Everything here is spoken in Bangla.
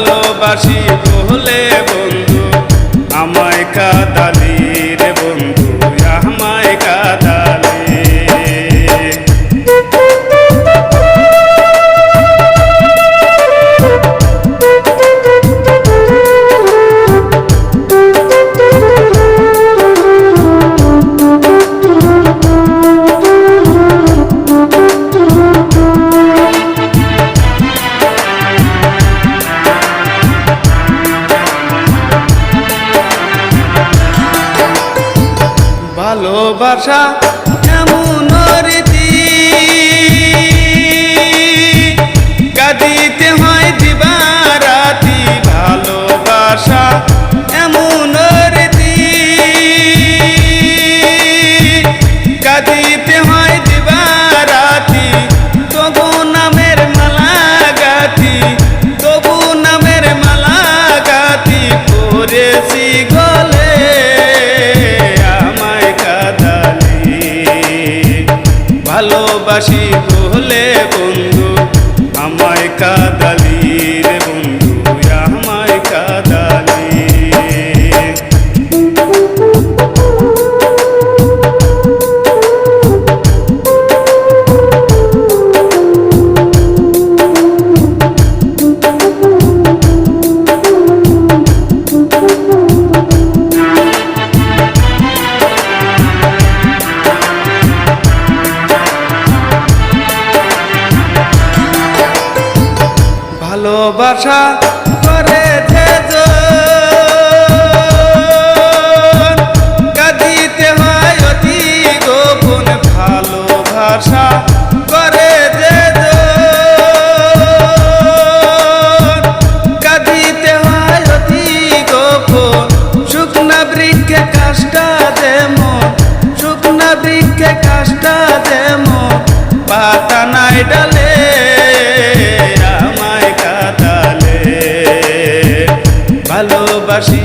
ভালোবাসি বলে বন্ধু আমায় কাঁদালি রে বন্ধু আমায় কাঁদালি। ভালোবাসা এমন রীতি কাঁদিতে হয় দিবারাতি। ভালোবাসা এমন রীতি কাঁদিতে হয় দিবারাতি। তবু নামের মালা গাথি, তবু নামের মালা গাথি পরেছি গলে ভালোবাসি বলে বন্ধু আমায় কাঁদালি রে বন্ধু আমায় কাঁদালি। ভালোবাসা করে যে কাঁদিতে হয় অতি গোপন। ভালোবাসা করে যে কাঁদিতে হয় অতি গোপন। শুকনা বৃক্ষে কাষ্টা যেমন, শুকনা বৃক্ষে কাষ্টা যেমন পাতা নাই ডালে ভালোবাসি